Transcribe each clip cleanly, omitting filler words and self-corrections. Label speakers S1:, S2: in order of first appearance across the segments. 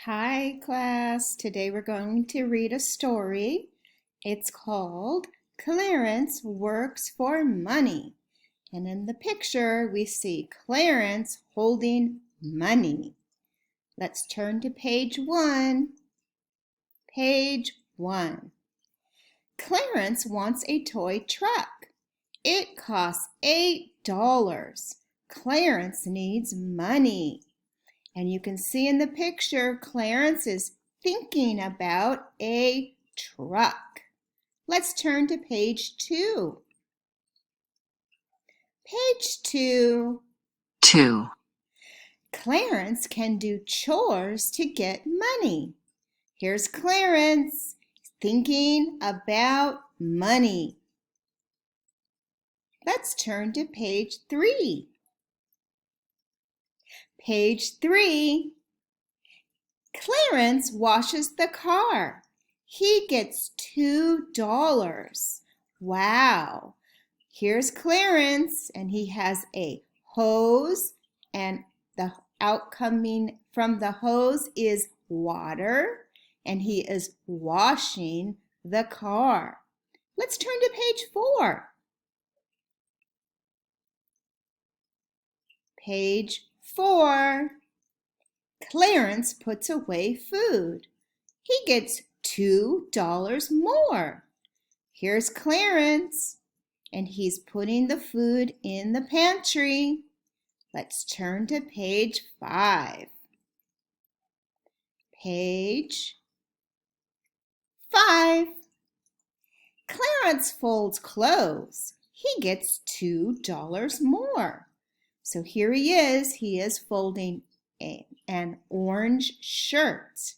S1: Hi, class. Today we're going to read a story. It's called Clarence Works for Money. And in the picture, we see Clarence holding money. Let's turn to page 1. Page 1. Clarence wants a toy truck. It costs $8. Clarence needs money. And you can see in the picture, Clarence is thinking about a truck. Let's turn to page 2. Page 2.
S2: 2.
S1: Clarence can do chores to get money. Here's Clarence thinking about money. Let's turn to page 3. Page 3. Clarence washes the car. He gets $2. Wow. Here's Clarence, and he has a hose, and the outcoming from the hose is water, and he is washing the car. Let's turn to page 4. Page 4. Clarence puts away food. He gets $2 more. Here's Clarence, and he's putting the food in the pantry. Let's turn to page 5. Page 5. Clarence folds clothes. He gets $2 more. So here he is folding an orange shirt,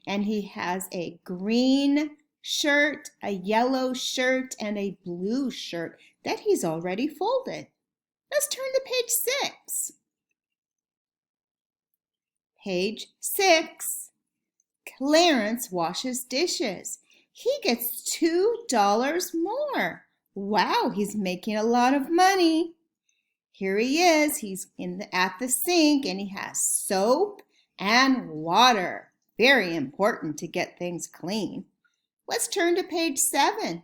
S1: and he has a green shirt, a yellow shirt, and a blue shirt that he's already folded. Let's turn to page 6. Page 6. Clarence washes dishes. He gets $2 more. Wow, he's making a lot of money. Here he is, he's at the sink, and he has soap and water. Very important to get things clean. Let's turn to page 7.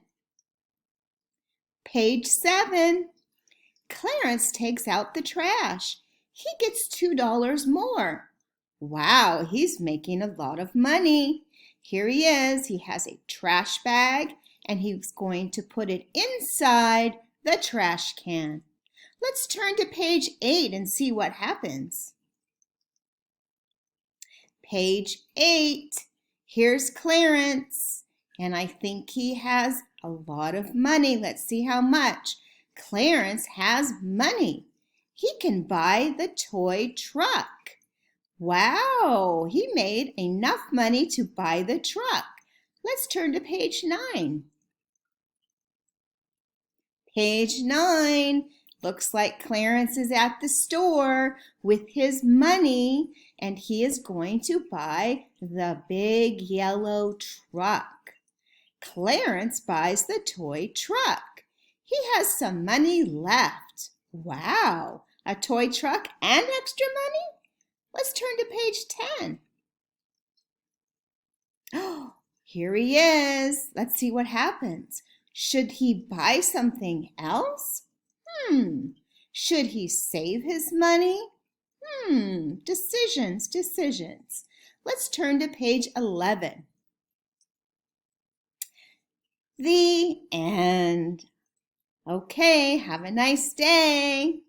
S1: Page 7. Clarence takes out the trash. He gets $2 more. Wow, he's making a lot of money. Here he is, he has a trash bag, and he's going to put it inside the trash can. Let's turn to page 8 and see what happens. Page 8. Here's Clarence, and I think he has a lot of money. Let's see how much. Clarence has money. He can buy the toy truck. Wow, he made enough money to buy the truck. Let's turn to page 9. Page 9. Looks like Clarence is at the store with his money, and he is going to buy the big yellow truck. Clarence buys the toy truck. He has some money left. Wow, a toy truck and extra money? Let's turn to page 10. Oh, here he is. Let's see what happens. Should he buy something else? Should he save his money? Decisions. Let's turn to page 11. The end. Okay, have a nice day.